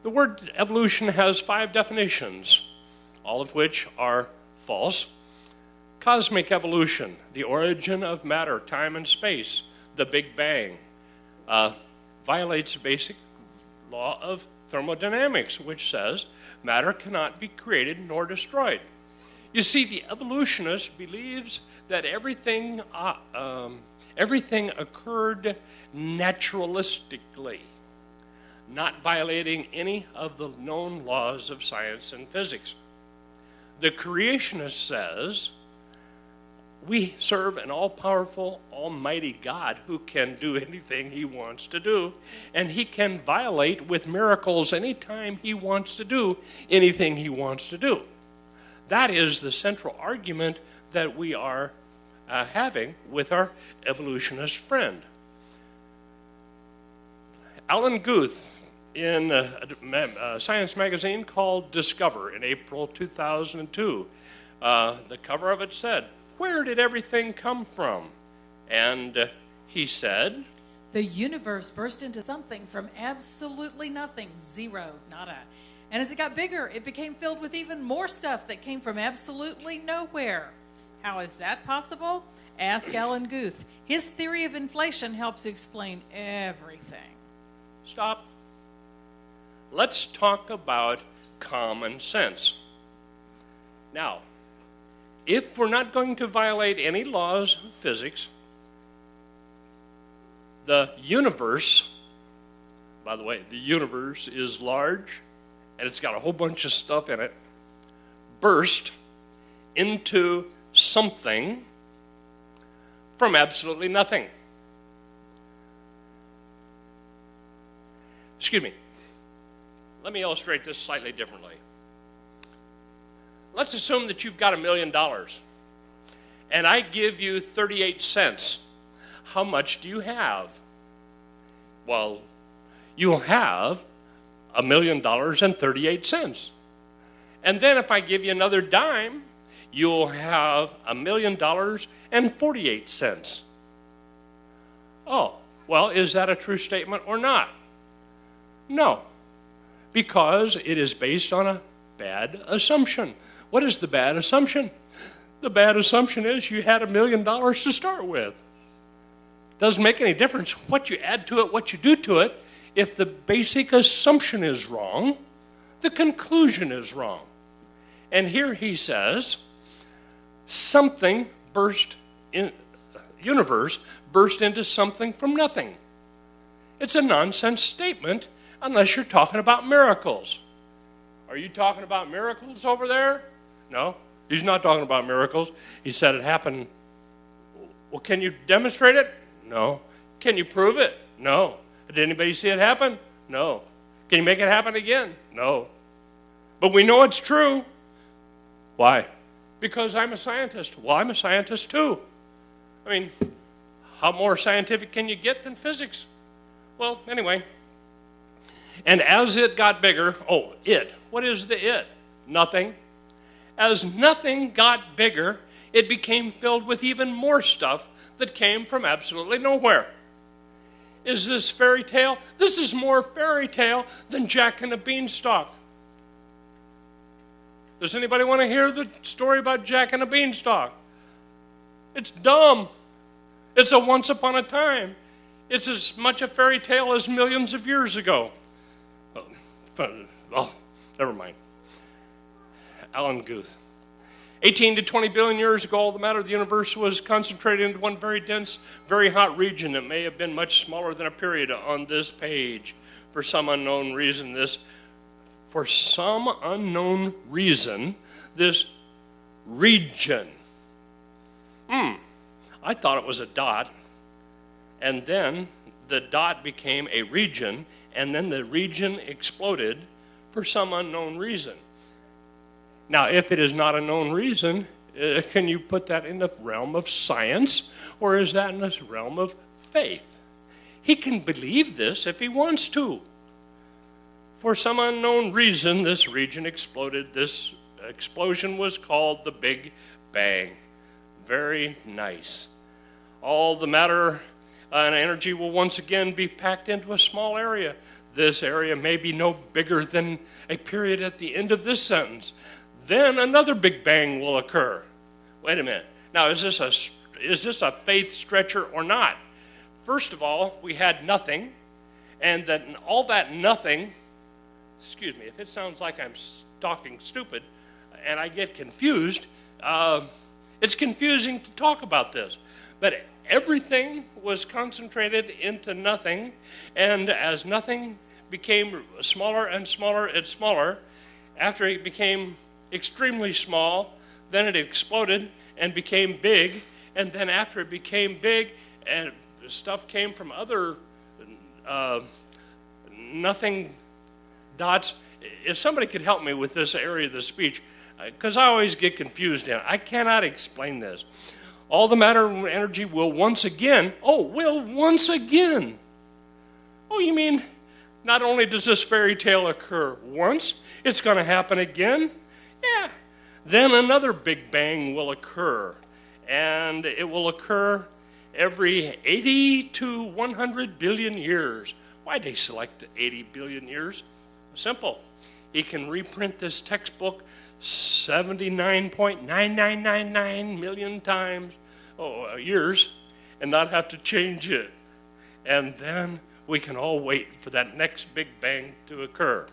The word evolution has 5 definitions, all of which are false. Cosmic evolution, the origin of matter, time, and space, the Big Bang, violates the basic law of thermodynamics, which says matter cannot be created nor destroyed. You see, the evolutionist believes that everything occurred naturalistically, not violating any of the known laws of science and physics. The creationist says we serve an all-powerful, almighty God who can do anything he wants to do, and he can violate with miracles anytime he wants to do anything he wants to do. That is the central argument that we are having with our evolutionist friend. Alan Guth, in a science magazine called Discover in April 2002, the cover of it said, "Where did everything come from?" And he said, "The universe burst into something from absolutely nothing, zero, nada. And as it got bigger, it became filled with even more stuff that came from absolutely nowhere. How is that possible? Ask Alan Guth. His theory of inflation helps explain everything." Stop. Let's talk about common sense. Now, if we're not going to violate any laws of physics, the universe, by the way, the universe is large and it's got a whole bunch of stuff in it, burst into something from absolutely nothing. Excuse me. Let me illustrate this slightly differently. Let's assume that you've got $1 million and I give you 38 cents. How much do you have? Well, you'll have $1,000,038. And then if I give you another dime, you'll have $1,000,048. Oh, well, is that a true statement or not? No, because it is based on a bad assumption. What is the bad assumption? The bad assumption is you had $1 million to start with. Doesn't make any difference what you add to it, what you do to it. If the basic assumption is wrong, the conclusion is wrong. And here he says, universe burst into something from nothing. It's a nonsense statement unless you're talking about miracles. Are you talking about miracles over there? No, he's not talking about miracles. He said it happened. Well, can you demonstrate it? No. Can you prove it? No. Did anybody see it happen? No. Can you make it happen again? No. But we know it's true. Why? Because I'm a scientist. Well, I'm a scientist too. I mean, how more scientific can you get than physics? Well, anyway. And as it got bigger, what is the it? Nothing. As nothing got bigger, it became filled with even more stuff that came from absolutely nowhere. Is this fairy tale? This is more fairy tale than Jack and the Beanstalk. Does anybody want to hear the story about Jack and the Beanstalk? It's dumb. It's a once upon a time. It's as much a fairy tale as millions of years ago. Oh, never mind. Alan Guth. 18 to 20 billion years ago, all the matter of the universe was concentrated into one very dense, very hot region that may have been much smaller than a period on this page. For some unknown reason, this region. I thought it was a dot, and then the dot became a region, and then the region exploded for some unknown reason. Now, if it is not a known reason, can you put that in the realm of science, or is that in the realm of faith? He can believe this if he wants to. For some unknown reason, this region exploded. This explosion was called the Big Bang. Very nice. All the matter and energy will once again be packed into a small area. This area may be no bigger than a period at the end of this sentence. Then another Big Bang will occur. Wait a minute. Now, is this a faith stretcher or not? First of all, we had nothing, and then all that nothing, excuse me, if it sounds like I'm talking stupid and I get confused, it's confusing to talk about this. But everything was concentrated into nothing, and as nothing became smaller and smaller and smaller, after it became extremely small, then it exploded and became big, and then after it became big, and stuff came from other nothing dots. If somebody could help me with this area of the speech, because I always get confused in it. I cannot explain this. All the matter and energy will once again, oh, you mean not only does this fairy tale occur once, it's going to happen again? Yeah. Then another Big Bang will occur, and it will occur every 80 to 100 billion years. Why'd they select 80 billion years? Simple. He can reprint this textbook 79.9999 million times, years, and not have to change it. And then we can all wait for that next Big Bang to occur.